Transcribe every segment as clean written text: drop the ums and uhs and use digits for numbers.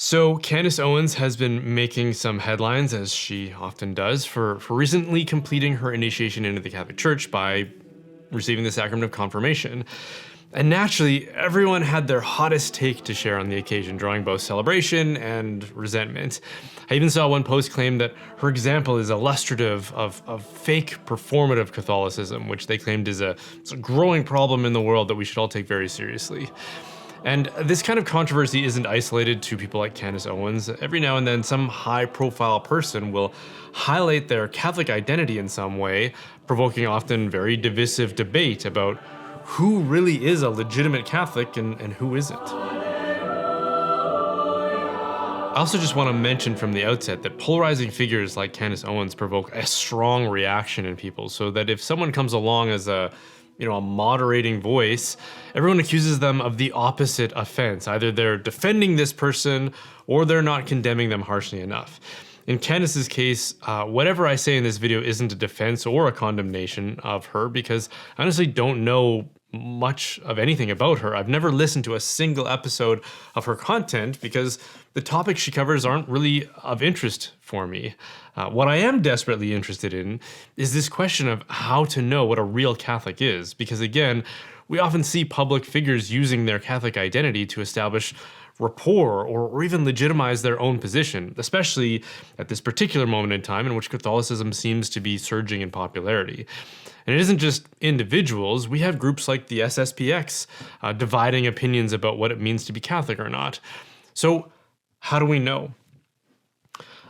So Candace Owens has been making some headlines, as she often does, for recently completing her initiation into the Catholic Church by receiving the sacrament of confirmation. And naturally, everyone had their hottest take to share on the occasion, drawing both celebration and resentment. I even saw one post claim that her example is illustrative of fake performative Catholicism, which they claimed is it's a growing problem in the world that we should all take very seriously. And this kind of controversy isn't isolated to people like Candace Owens. Every now and then, some high-profile person will highlight their Catholic identity in some way, provoking often very divisive debate about who really is a legitimate Catholic and who isn't. I also just want to mention from the outset that polarizing figures like Candace Owens provoke a strong reaction in people, so that if someone comes along as a moderating voice, everyone accuses them of the opposite offense. Either they're defending this person or they're not condemning them harshly enough. In Candace's case, whatever I say in this video isn't a defense or a condemnation of her, because I honestly don't know much of anything about her. I've never listened to a single episode of her content because the topics she covers aren't really of interest for me. What I am desperately interested in is this question of how to know what a real Catholic is, because again, we often see public figures using their Catholic identity to establish rapport or even legitimize their own position, especially at this particular moment in time in which Catholicism seems to be surging in popularity. And it isn't just individuals, we have groups like the SSPX dividing opinions about what it means to be Catholic or not. So how do we know?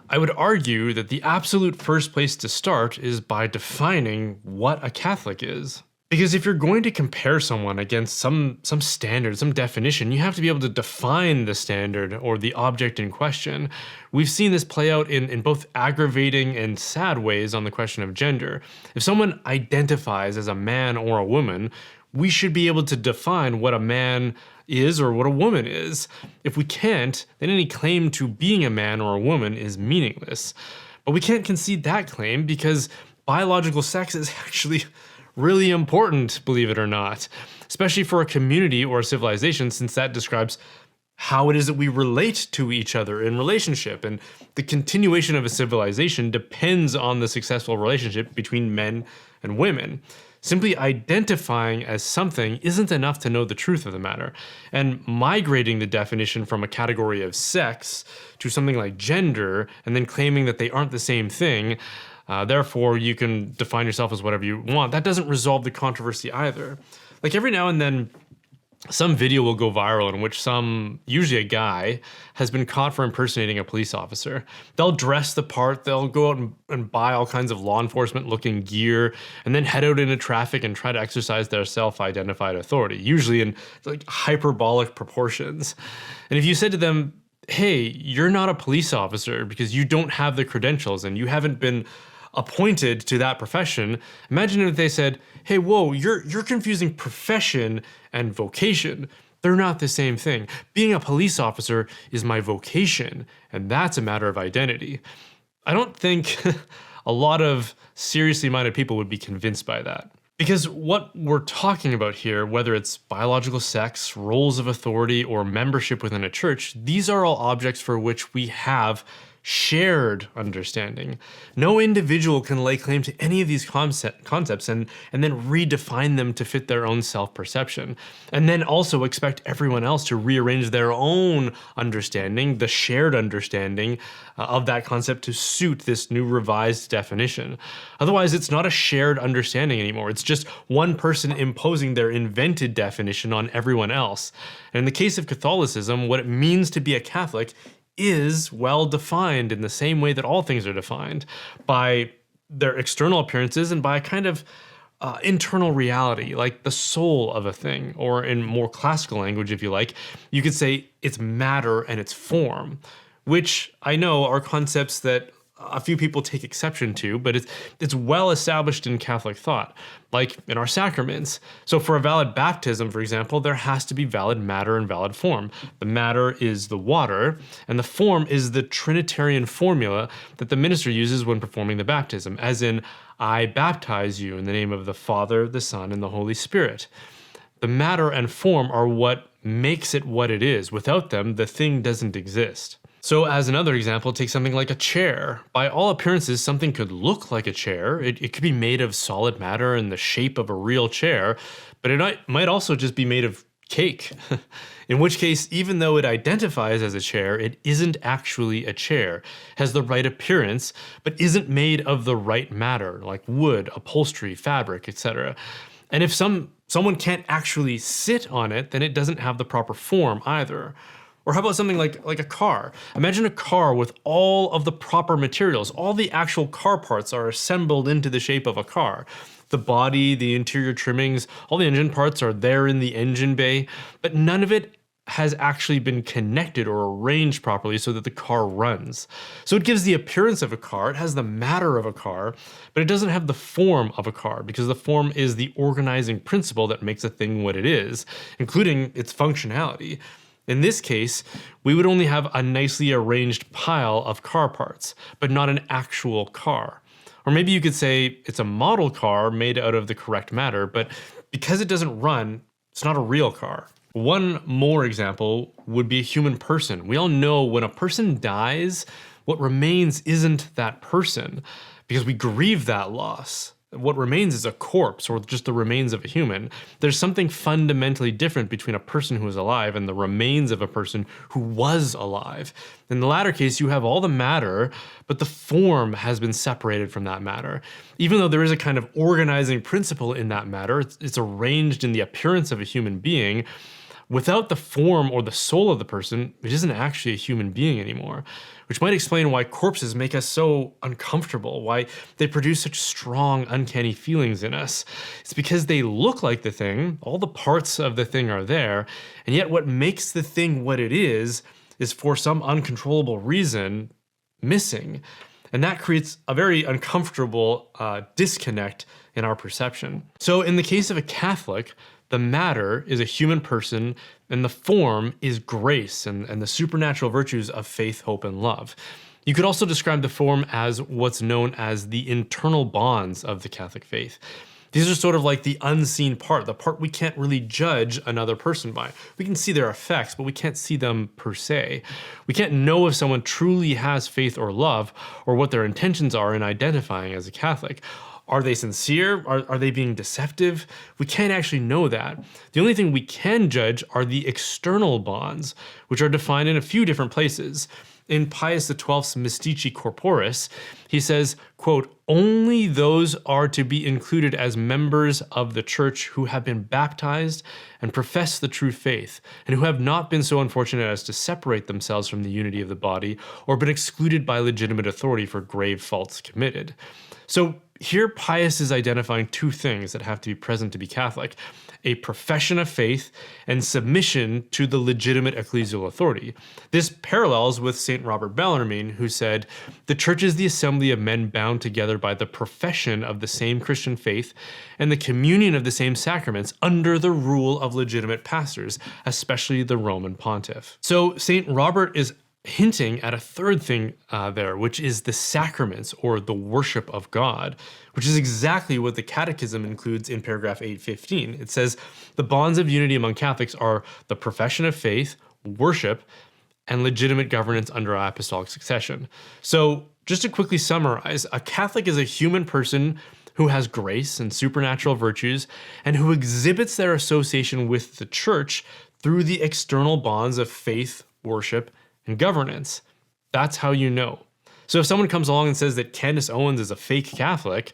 I would argue that the absolute first place to start is by defining what a Catholic is. Because if you're going to compare someone against some standard, some definition, you have to be able to define the standard or the object in question. We've seen this play out in both aggravating and sad ways on the question of gender. If someone identifies as a man or a woman, we should be able to define what a man is or what a woman is. If we can't, then any claim to being a man or a woman is meaningless. But we can't concede that claim because biological sex is actually really important, believe it or not, especially for a community or a civilization, since that describes how it is that we relate to each other in relationship. And the continuation of a civilization depends on the successful relationship between men and women. Simply identifying as something isn't enough to know the truth of the matter. And migrating the definition from a category of sex to something like gender, and then claiming that they aren't the same thing, therefore you can define yourself as whatever you want, that doesn't resolve the controversy either. Like every now and then, some video will go viral in which usually a guy, has been caught for impersonating a police officer. They'll dress the part, they'll go out and buy all kinds of law enforcement looking gear, and then head out into traffic and try to exercise their self-identified authority, usually in like hyperbolic proportions. And if you said to them, hey, you're not a police officer because you don't have the credentials and you haven't been appointed to that profession, imagine if they said, hey, whoa, you're confusing profession and vocation. They're not the same thing. Being a police officer is my vocation, and that's a matter of identity. I don't think a lot of seriously minded people would be convinced by that. Because what we're talking about here, whether it's biological sex, roles of authority, or membership within a church, these are all objects for which we have shared understanding. No individual can lay claim to any of these concepts and then redefine them to fit their own self-perception, and then also expect everyone else to rearrange their own understanding, the shared understanding of that concept to suit this new revised definition. Otherwise, it's not a shared understanding anymore. It's just one person imposing their invented definition on everyone else. And in the case of Catholicism, what it means to be a Catholic is well defined in the same way that all things are defined, by their external appearances and by a kind of internal reality, like the soul of a thing, or in more classical language, if you like, you could say it's matter and its form, which I know are concepts that a few people take exception to, but it's well established in Catholic thought, like in our sacraments. So for a valid baptism, for example, there has to be valid matter and valid form. The matter is the water, and the form is the Trinitarian formula that the minister uses when performing the baptism, as in, I baptize you in the name of the Father, the Son, and the Holy Spirit. The matter and form are what makes it what it is. Without them, the thing doesn't exist. So as another example, take something like a chair. By all appearances, something could look like a chair. It could be made of solid matter in the shape of a real chair, but it might also just be made of cake. In which case, even though it identifies as a chair, it isn't actually a chair, has the right appearance, but isn't made of the right matter, like wood, upholstery, fabric, etc. And if someone can't actually sit on it, then it doesn't have the proper form either. Or how about something like a car? Imagine a car with all of the proper materials. All the actual car parts are assembled into the shape of a car. The body, the interior trimmings, all the engine parts are there in the engine bay, but none of it has actually been connected or arranged properly so that the car runs. So it gives the appearance of a car, it has the matter of a car, but it doesn't have the form of a car, because the form is the organizing principle that makes a thing what it is, including its functionality. In this case, we would only have a nicely arranged pile of car parts, but not an actual car. Or maybe you could say it's a model car made out of the correct matter, but because it doesn't run, it's not a real car. One more example would be a human person. We all know when a person dies, what remains isn't that person, because we grieve that loss. What remains is a corpse, or just the remains of a human. There's something fundamentally different between a person who is alive and the remains of a person who was alive. In the latter case, you have all the matter, but the form has been separated from that matter. Even though there is a kind of organizing principle in that matter, it's arranged in the appearance of a human being. Without the form or the soul of the person, it isn't actually a human being anymore, which might explain why corpses make us so uncomfortable, why they produce such strong, uncanny feelings in us. It's because they look like the thing, all the parts of the thing are there, and yet what makes the thing what it is for some uncontrollable reason missing. And that creates a very uncomfortable disconnect in our perception. So in the case of a Catholic, the matter is a human person, and the form is grace and the supernatural virtues of faith, hope, and love. You could also describe the form as what's known as the internal bonds of the Catholic faith. These are sort of like the unseen part, the part we can't really judge another person by. We can see their effects, but we can't see them per se. We can't know if someone truly has faith or love, or what their intentions are in identifying as a Catholic. Are they sincere? Are they being deceptive? We can't actually know that. The only thing we can judge are the external bonds, which are defined in a few different places. In Pius XII's Mystici Corporis, he says, quote, "Only those are to be included as members of the Church who have been baptized and profess the true faith, and who have not been so unfortunate as to separate themselves from the unity of the body, or been excluded by legitimate authority for grave faults committed." So here Pius is identifying two things that have to be present to be Catholic: a profession of faith and submission to the legitimate ecclesial authority. This parallels with St. Robert Bellarmine, who said, "The Church is the assembly of men bound together by the profession of the same Christian faith and the communion of the same sacraments under the rule of legitimate pastors, especially the Roman pontiff." So St. Robert is hinting at a third thing there, which is the sacraments, or the worship of God, which is exactly what the Catechism includes in paragraph 815. It says, "The bonds of unity among Catholics are the profession of faith, worship, and legitimate governance under apostolic succession." So just to quickly summarize, a Catholic is a human person who has grace and supernatural virtues, and who exhibits their association with the Church through the external bonds of faith, worship, and governance. That's how you know. So if someone comes along and says that Candace Owens is a fake Catholic,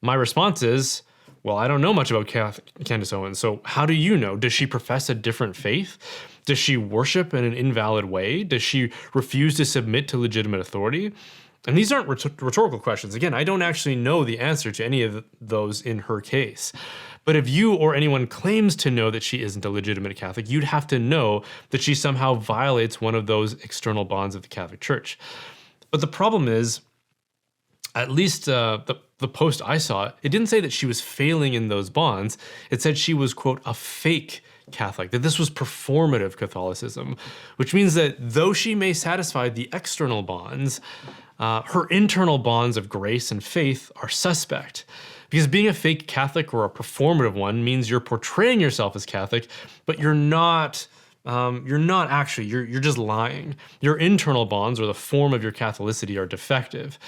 my response is, well, I don't know much about Candace Owens, so how do you know? Does she profess a different faith? Does she worship in an invalid way? Does she refuse to submit to legitimate authority? And these aren't rhetorical questions. Again, I don't actually know the answer to any of those in her case. But if you or anyone claims to know that she isn't a legitimate Catholic, you'd have to know that she somehow violates one of those external bonds of the Catholic Church. But the problem is, at least the post I saw, it didn't say that she was failing in those bonds. It said she was, quote, a fake Catholic, that this was performative Catholicism, which means that though she may satisfy the external bonds, her internal bonds of grace and faith are suspect. Because being a fake Catholic or a performative one means you're portraying yourself as Catholic, but you're not you're not actually, you're just lying. Your internal bonds or the form of your Catholicity are defective.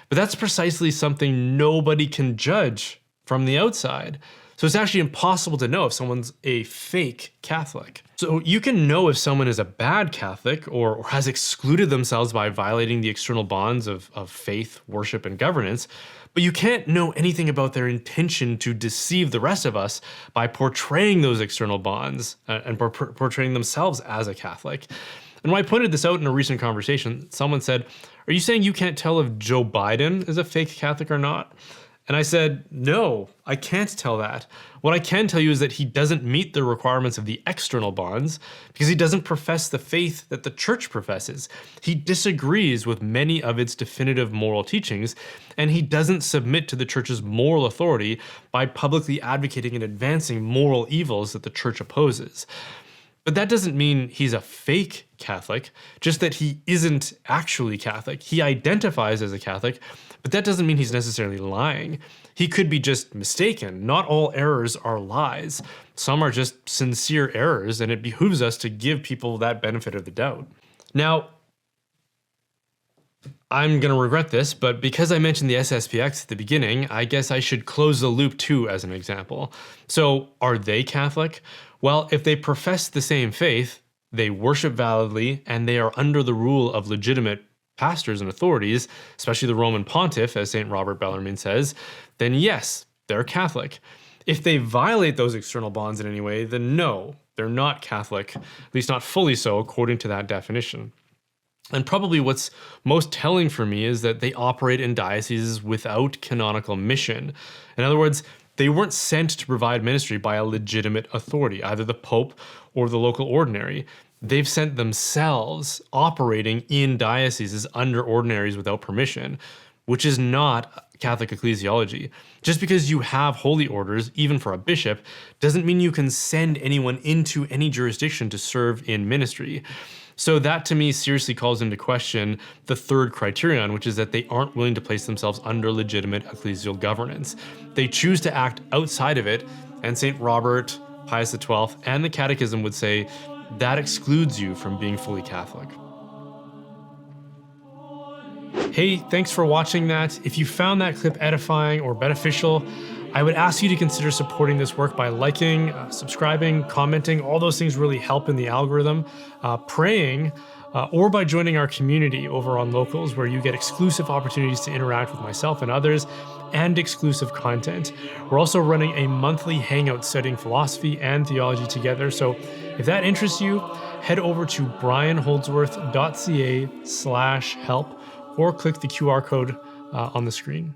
But that's precisely something nobody can judge from the outside. So it's actually impossible to know if someone's a fake Catholic. So you can know if someone is a bad Catholic or has excluded themselves by violating the external bonds of faith, worship, and governance, but you can't know anything about their intention to deceive the rest of us by portraying those external bonds and portraying themselves as a Catholic. And when I pointed this out in a recent conversation, someone said, "Are you saying you can't tell if Joe Biden is a fake Catholic or not?" And I said, "No, I can't tell that. What I can tell you is that he doesn't meet the requirements of the external bonds because he doesn't profess the faith that the church professes. He disagrees with many of its definitive moral teachings, and he doesn't submit to the church's moral authority by publicly advocating and advancing moral evils that the church opposes." But that doesn't mean he's a fake Catholic, just that he isn't actually Catholic. He identifies as a Catholic, but that doesn't mean he's necessarily lying. He could be just mistaken. Not all errors are lies. Some are just sincere errors, and it behooves us to give people that benefit of the doubt. Now, I'm going to regret this, but because I mentioned the SSPX at the beginning, I guess I should close the loop too as an example. So, are they Catholic? Well, if they profess the same faith, they worship validly, and they are under the rule of legitimate pastors and authorities, especially the Roman pontiff, as St. Robert Bellarmine says, then yes, they're Catholic. If they violate those external bonds in any way, then no, they're not Catholic, at least not fully so according to that definition. And probably what's most telling for me is that they operate in dioceses without canonical mission. In other words, they weren't sent to provide ministry by a legitimate authority, either the Pope or the local ordinary. They've sent themselves operating in dioceses under ordinaries without permission, which is not Catholic ecclesiology. Just because you have holy orders, even for a bishop, doesn't mean you can send anyone into any jurisdiction to serve in ministry. So that to me seriously calls into question the third criterion, which is that they aren't willing to place themselves under legitimate ecclesial governance. They choose to act outside of it, and St. Robert, Pius XII, and the Catechism would say that excludes you from being fully Catholic. Hey, thanks for watching that. If you found that clip edifying or beneficial, I would ask you to consider supporting this work by liking, subscribing, commenting. All those things really help in the algorithm. Praying, or by joining our community over on Locals, where you get exclusive opportunities to interact with myself and others, and exclusive content. We're also running a monthly hangout studying philosophy and theology together. So if that interests you, head over to brianholdsworth.ca/help or click the QR code on the screen.